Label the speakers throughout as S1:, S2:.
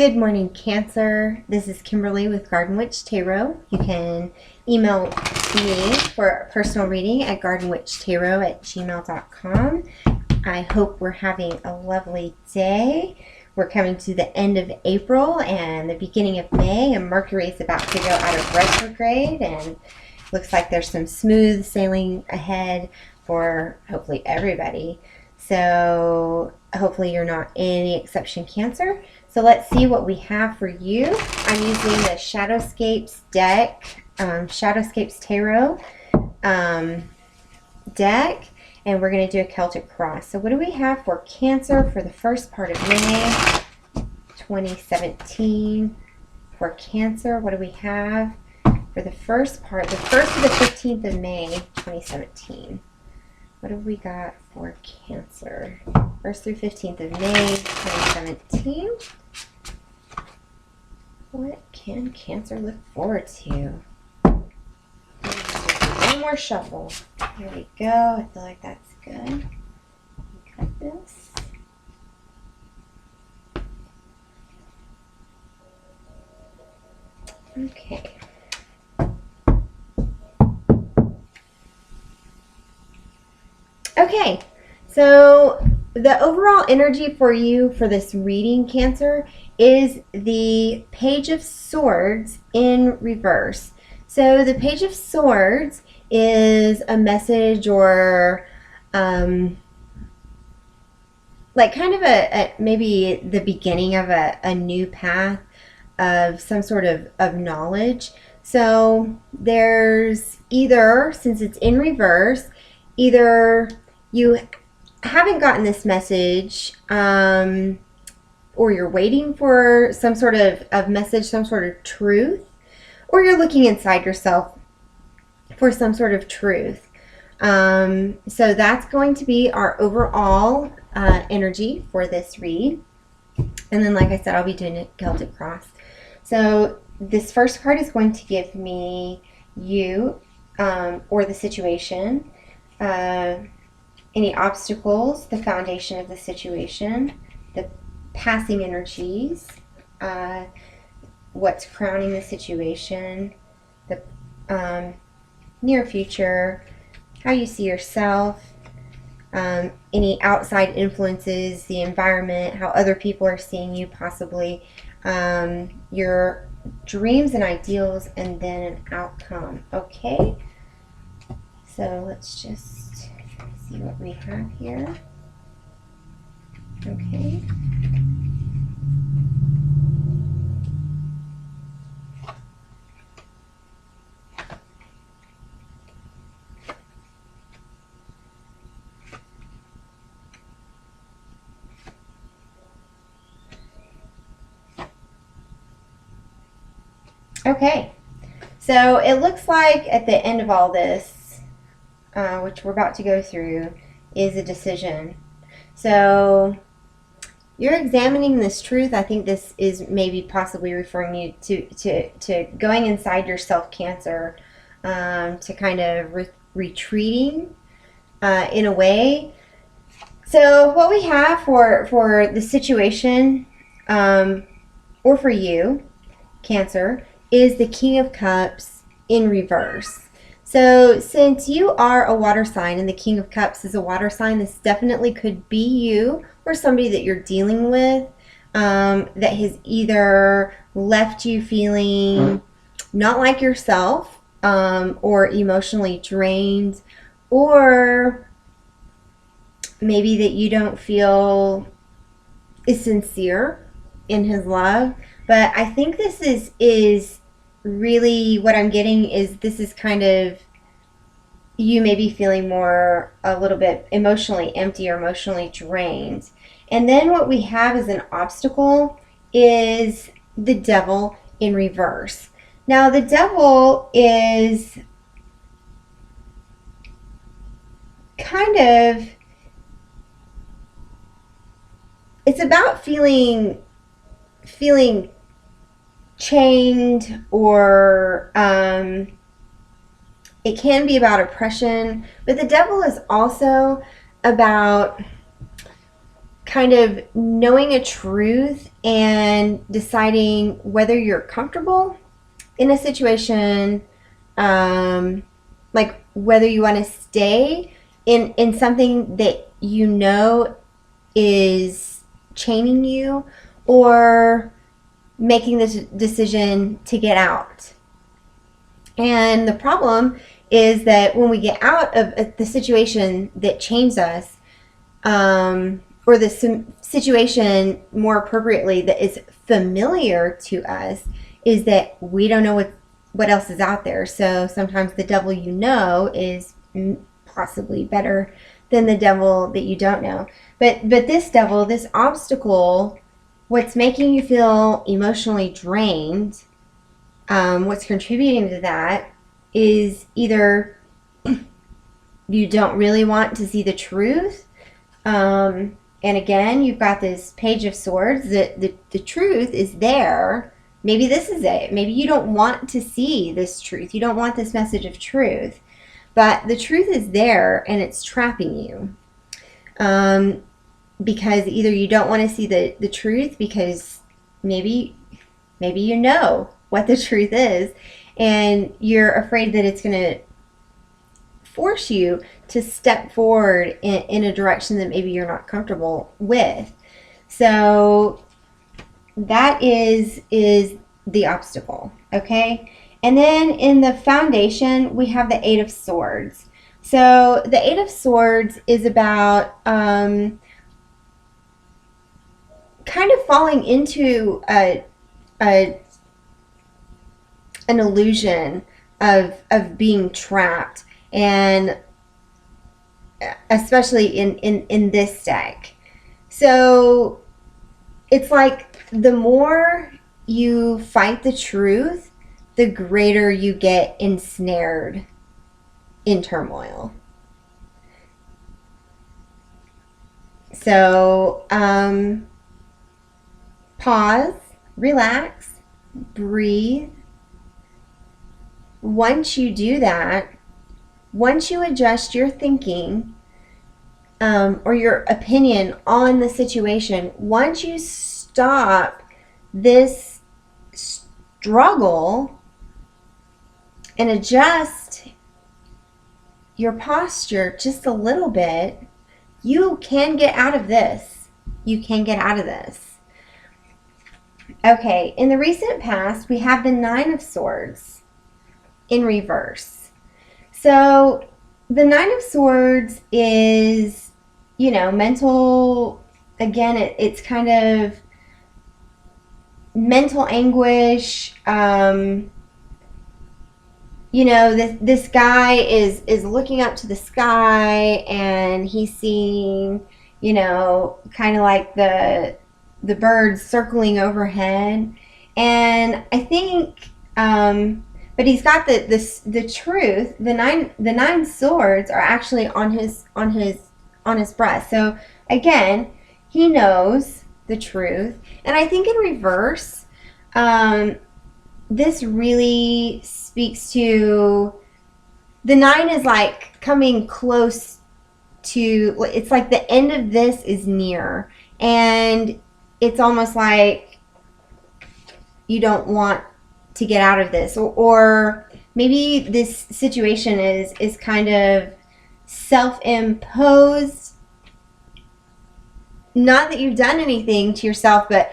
S1: Good morning, Cancer. This is Kimberly with Garden Witch Tarot. You can email me for a personal reading at gardenwitchtarot@gmail.com. I hope we're having a lovely day. We're coming to the end of April and the beginning of May, and Mercury is about to go out of retrograde, and looks like there's some smooth sailing ahead for hopefully everybody. So hopefully you're not any exception, Cancer. So let's see what we have for you. I'm using the Shadowscapes deck, Shadowscapes Tarot deck, and we're going to do a Celtic Cross. So what do we have for Cancer for the first part of May 2017? For Cancer, what do we have for the first part, the 1st to the 15th of May 2017? What have we got for Cancer? 1st through 15th of May 2017. What can Cancer look forward to? One more shuffle. There we go. I feel like that's good. Cut this. Okay. Okay, so the overall energy for you for this reading, Cancer, is the Page of Swords in reverse. So the Page of Swords is a message or like kind of a maybe the beginning of a new path of some sort of knowledge. So there's either, since it's in reverse, either you haven't gotten this message, or you're waiting for some sort of message, some sort of truth, or you're looking inside yourself for some sort of truth. So that's going to be our overall energy for this read. And then, like I said, I'll be doing a Celtic Cross. So this first card is going to give me you, or the situation, any obstacles, the foundation of the situation, the passing energies, what's crowning the situation, the near future, how you see yourself, any outside influences, the environment, how other people are seeing you possibly, your dreams and ideals, and then an outcome. Okay, so let's just see what we have here. Okay. Okay, so it looks like at the end of all this, which we're about to go through, is a decision. So you're examining this truth. I think this is maybe possibly referring you to going inside yourself, Cancer, to kind of retreating in a way. So what we have for the situation, or for you, Cancer, is the King of Cups in reverse. So since you are a water sign and the King of Cups is a water sign, this definitely could be you or somebody that you're dealing with, that has either left you feeling not like yourself, or emotionally drained, or maybe that you don't feel is sincere in his love. But I think this is really what I'm getting is this is kind of you maybe feeling more a little bit emotionally empty or emotionally drained. And then what we have as an obstacle is the Devil in reverse. Now the Devil is kind of, it's about feeling chained, or it can be about oppression, but the Devil is also about kind of knowing a truth and deciding whether you're comfortable in a situation, like whether you want to stay in something that you know is chaining you, or making the decision to get out. And the problem is that when we get out of the situation that chains us, or the situation, more appropriately, that is familiar to us, is that we don't know what else is out there. So sometimes the devil you know is possibly better than the devil that you don't know. But this devil, this obstacle, what's making you feel emotionally drained, what's contributing to that is either you don't really want to see the truth. And again, you've got this Page of Swords. The truth is there. Maybe this is it. Maybe you don't want to see this truth. You don't want this message of truth. But the truth is there, and it's trapping you. Because either you don't want to see the truth because maybe you know what the truth is, and you're afraid that it's going to force you to step forward in a direction that maybe you're not comfortable with. So that is the obstacle, okay? And then in the foundation, we have the Eight of Swords. So the Eight of Swords is about kind of falling into an illusion of being trapped, and especially in this deck. So it's like the more you fight the truth, the greater you get ensnared in turmoil. So pause, relax, breathe. Once you do that, once you adjust your thinking or your opinion on the situation, once you stop this struggle and adjust your posture just a little bit, you can get out of this. You can get out of this. Okay, in the recent past, we have the Nine of Swords in reverse. So the Nine of Swords is, mental, again, it's kind of mental anguish. This guy is looking up to the sky, and he's seeing, kind of like the birds circling overhead. And I think, but he's got the truth. The nine swords are actually on his breast. So again, he knows the truth. And I think in reverse, this really speaks to the nine is like coming close to, it's like the end of this is near, and it's almost like you don't want to get out of this, or maybe this situation is kind of self-imposed. Not that you've done anything to yourself, but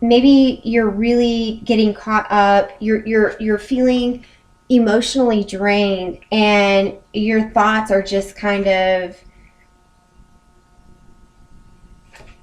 S1: maybe you're really getting caught up. You're feeling emotionally drained, and your thoughts are just kind of,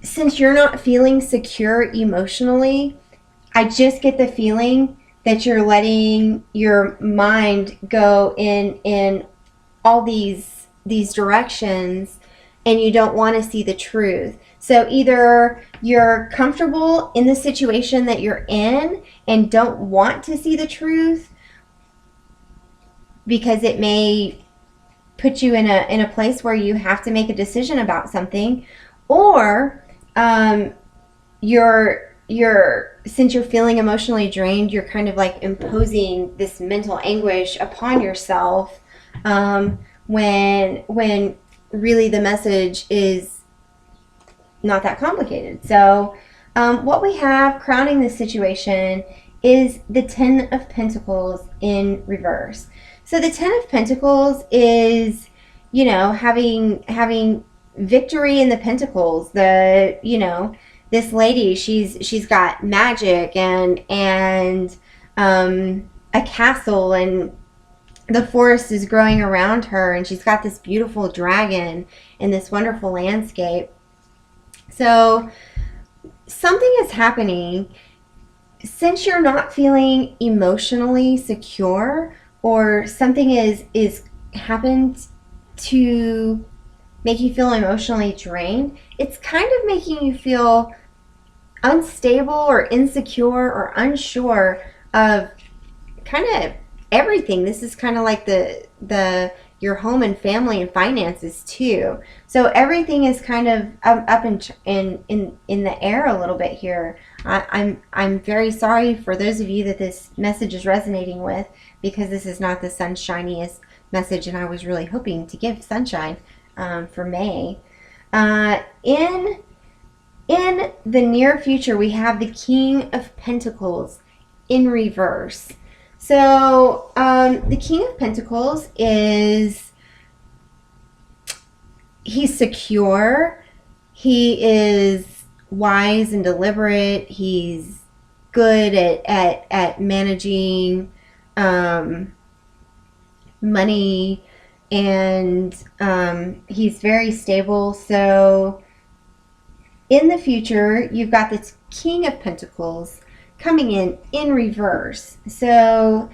S1: since you're not feeling secure emotionally, I just get the feeling that you're letting your mind go in all these directions, and you don't want to see the truth. So either you're comfortable in the situation that you're in and don't want to see the truth because it may put you in a place where you have to make a decision about something, or since you're feeling emotionally drained, you're kind of like imposing this mental anguish upon yourself, when really the message is not that complicated. So, what we have crowning this situation is the Ten of Pentacles in reverse. So the Ten of Pentacles is, having victory in the Pentacles. This lady, she's got magic and a castle, and the forest is growing around her, and she's got this beautiful dragon in this wonderful landscape. So something is happening since you're not feeling emotionally secure, or something is happened to make you feel emotionally drained. It's kind of making you feel unstable or insecure or unsure of kind of everything. This is kind of like the your home and family and finances too. So everything is kind of up in the air a little bit here. I'm very sorry for those of you that this message is resonating with, because this is not the sunshiniest message, and I was really hoping to give sunshine for May. In the near future, we have the King of Pentacles in reverse. So the King of Pentacles he's secure, he is wise and deliberate, he's good at managing money, and he's very stable. So in the future, you've got this King of Pentacles coming in reverse. So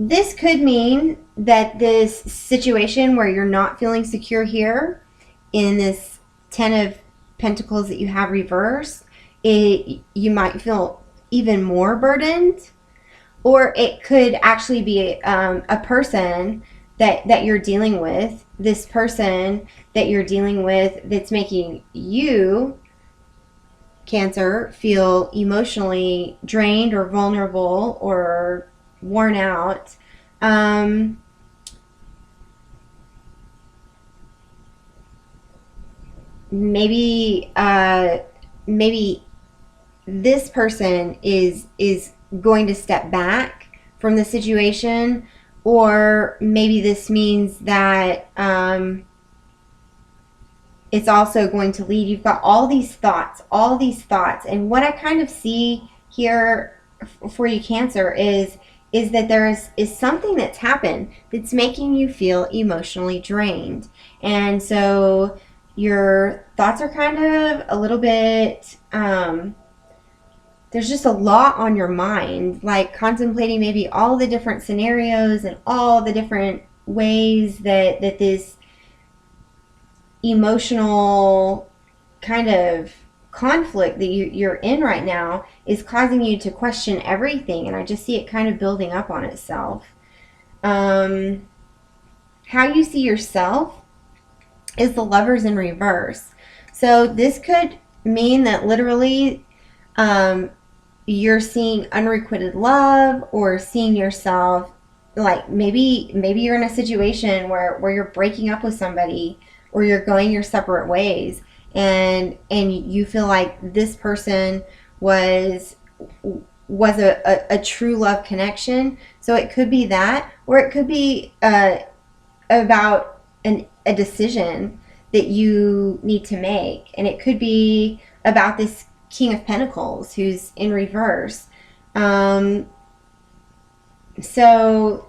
S1: this could mean that this situation where you're not feeling secure here in this Ten of Pentacles that you have reversed, you might feel even more burdened, or it could actually be a person that you're dealing with, this person that you're dealing with that's making you, Cancer, feel emotionally drained or vulnerable or worn out. Maybe this person is going to step back from the situation, or maybe this means that it's also going to lead. You've got all these thoughts, and what I kind of see here for you, Cancer, is that there is something that's happened that's making you feel emotionally drained, and so your thoughts are kind of a little bit. There's just a lot on your mind, like contemplating maybe all the different scenarios and all the different ways that this emotional kind of conflict that you're in right now is causing you to question everything, and I just see it kind of building up on itself. How you see yourself is the Lovers in reverse. So this could mean that literally you're seeing unrequited love, or seeing yourself like maybe you're in a situation where you're breaking up with somebody, or you're going your separate ways, and you feel like this person was a true love connection. So it could be that, or it could be about a decision that you need to make, and it could be about this King of Pentacles who's in reverse. So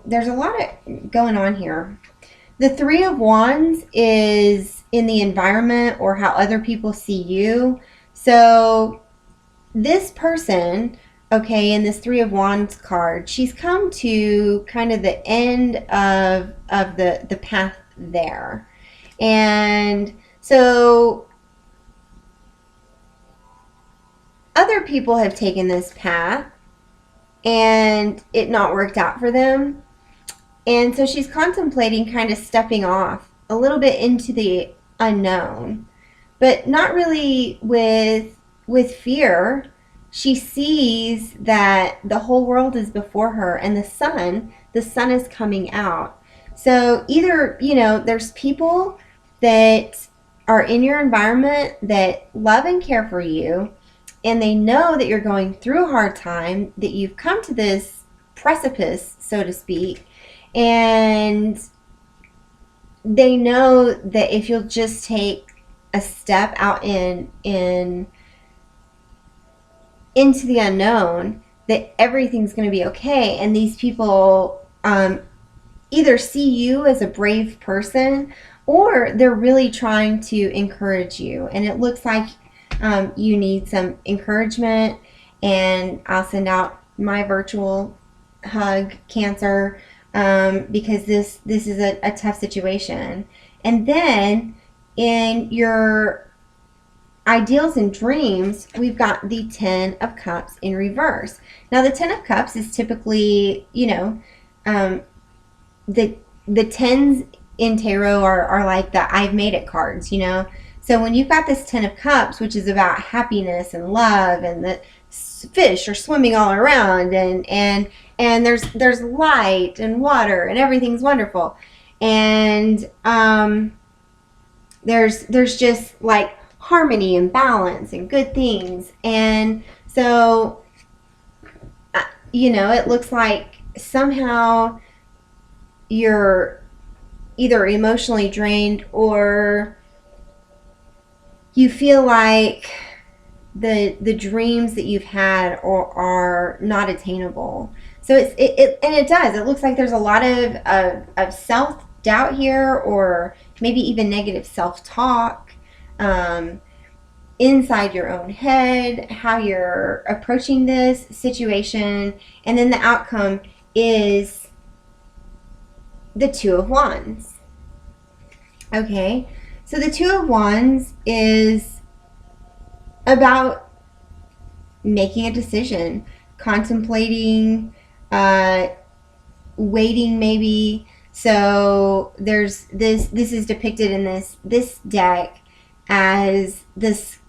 S1: there's a lot of going on here. The Three of Wands is in the environment, or how other people see you. So this person, okay, in this Three of Wands card, she's come to kind of the end of the path there. And so other people have taken this path and it not worked out for them. And so she's contemplating kind of stepping off a little bit into the unknown, but not really with fear. She sees that the whole world is before her, and the sun is coming out. So either, there's people that are in your environment that love and care for you, and they know that you're going through a hard time, that you've come to this precipice, so to speak, and they know that if you'll just take a step out into the unknown, that everything's going to be okay. And these people either see you as a brave person, or they're really trying to encourage you. And it looks like you need some encouragement. And I'll send out my virtual hug, Cancer, because this is a tough situation. And then in your ideals and dreams, we've got the Ten of Cups in reverse. Now, the Ten of Cups is typically, the tens in tarot are like the I've made it cards, So when you've got this Ten of Cups, which is about happiness and love, and the fish are swimming all around, and there's light and water, and everything's wonderful, and there's just like harmony and balance and good things. And so it looks like somehow you're either emotionally drained, or you feel like the dreams that you've had are not attainable. So it looks like there's a lot of self-doubt here, or maybe even negative self-talk inside your own head, how you're approaching this situation. And then the outcome is the Two of Wands. Okay, so the Two of Wands is about making a decision, contemplating, waiting maybe. So there's this is depicted in this deck as this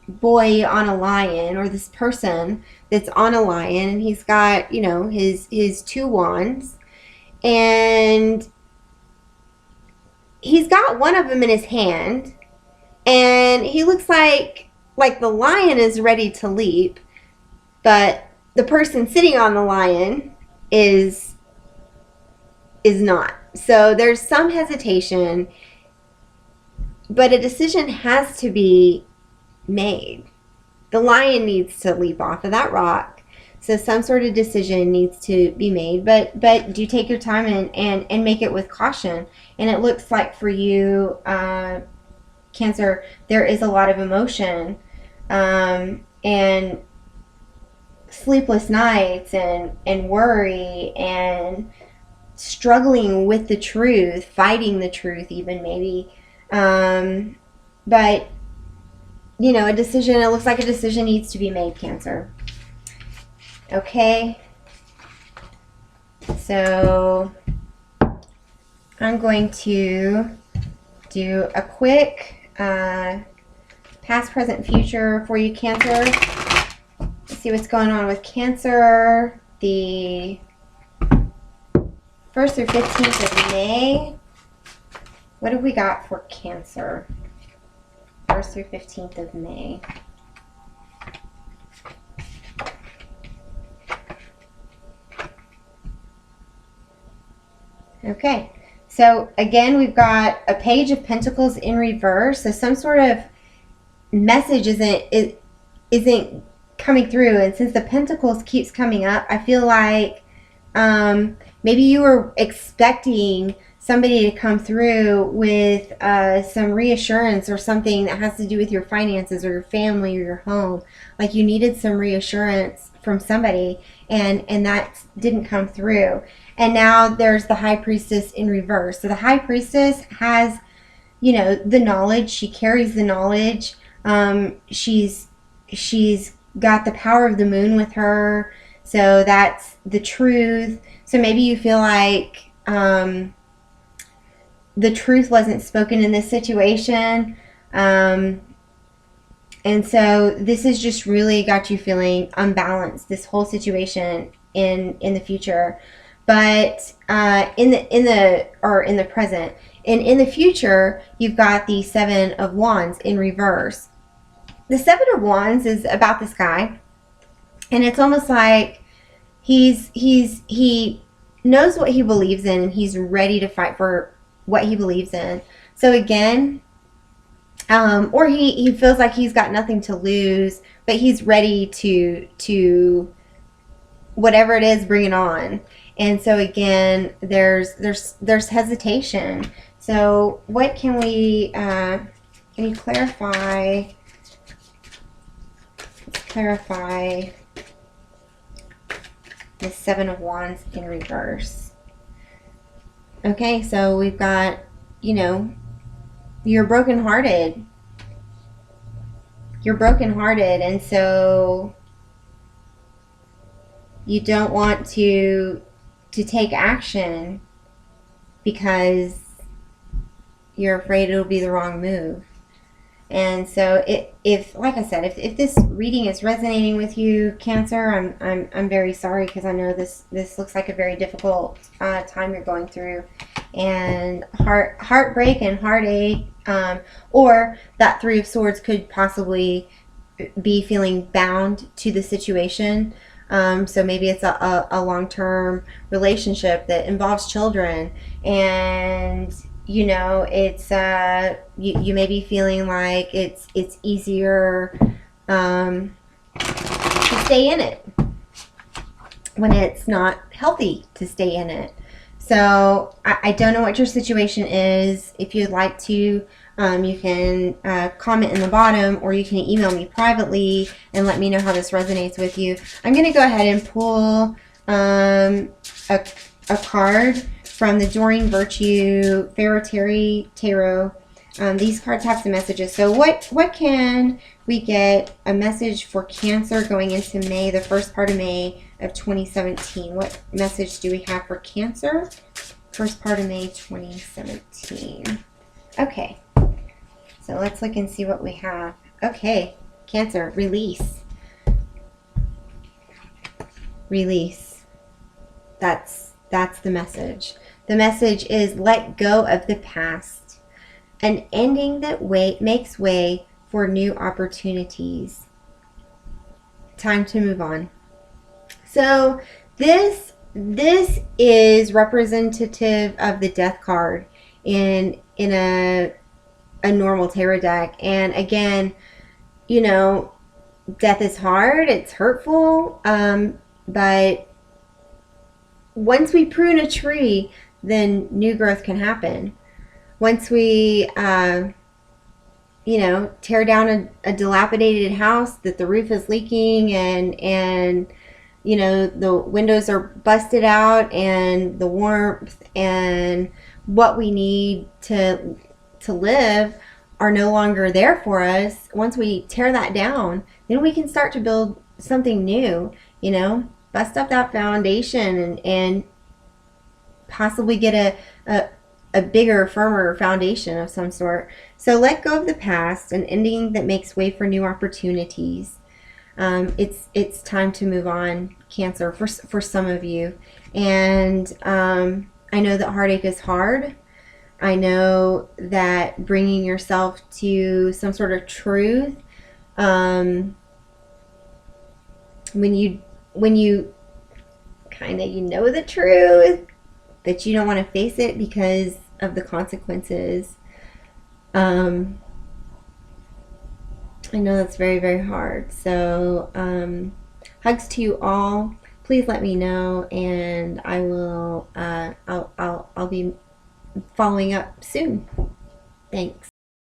S1: boy on a lion, or this person that's on a lion, and he's got his two wands, and he's got one of them in his hand, and he looks like the lion is ready to leap, but the person sitting on the lion is not. So there's some hesitation, but a decision has to be made. The lion needs to leap off of that rock. So some sort of decision needs to be made, but do take your time and make it with caution. And it looks like for you, Cancer, there is a lot of emotion, and sleepless nights, and worry, and struggling with the truth, fighting the truth even maybe. But a decision, it looks like a decision needs to be made, Cancer. Okay, so I'm going to do a quick past, present, future for you, Cancer. Let's see what's going on with Cancer the 1st through 15th of May. What have we got for Cancer? 1st through 15th of May. Okay, so again, we've got a Page of Pentacles in reverse. So some sort of message isn't coming through. And since the Pentacles keeps coming up, I feel like maybe you were expecting somebody to come through with some reassurance, or something that has to do with your finances, or your family, or your home. Like you needed some reassurance from somebody, and that didn't come through. And now there's the High Priestess in reverse. So the High Priestess has, the knowledge. She carries the knowledge. She's got the power of the moon with her. So that's the truth. So maybe you feel like the truth wasn't spoken in this situation. And so this has just really got you feeling unbalanced, this whole situation in the future. But in the present, And in the future, you've got the Seven of Wands in reverse. The Seven of Wands is about this guy, and it's almost like he knows what he believes in, and he's ready to fight for what he believes in. So again, or he feels like he's got nothing to lose, but he's ready to whatever it is, bring it on. And so again, there's hesitation. So what can we can you clarify? Let's clarify the Seven of Wands in reverse. Okay, so we've got, you know, you're brokenhearted. You're brokenhearted, and so you don't want to take action because you're afraid it'll be the wrong move. And so if like I said, if this reading is resonating with you, Cancer, I'm very sorry, because I know this looks like a very difficult time you're going through, and heartbreak and heartache, or that Three of Swords could possibly be feeling bound to the situation. So maybe it's a long-term relationship that involves children, and you know, it's you may be feeling like it's easier to stay in it when it's not healthy to stay in it. So I don't know what your situation is. If you'd like to, you can comment in the bottom, or you can email me privately and let me know how this resonates with you. I'm going to go ahead and pull a card from the Doreen Virtue Ferroterry Tarot. These cards have some messages. So what can we get a message for Cancer going into May, the first part of May of 2017? What message do we have for Cancer? First part of May 2017. Okay. So let's look and see what we have. Okay. Cancer, release. Release. That's the message. The message is let go of the past. An ending that makes way for new opportunities. Time to move on. So this is representative of the Death card in a normal tarot deck. And again, you know, death is hard, it's hurtful, but once we prune a tree, then new growth can happen. Once we, you know, tear down a dilapidated house that the roof is leaking, and you know, the windows are busted out, and the warmth and what we need to live are no longer there for us. Once we tear that down, then we can start to build something new, you know, bust up that foundation and possibly get a bigger, firmer foundation of some sort. So let go of the past, an ending that makes way for new opportunities. It's time to move on, Cancer, for some of you. And I know that heartache is hard. I know that bringing yourself to some sort of truth, when you kind of, you know the truth, but you don't want to face it because of the consequences. I know that's very, very hard. So hugs to you all. Please let me know, and I will I'll be following up soon. Thanks.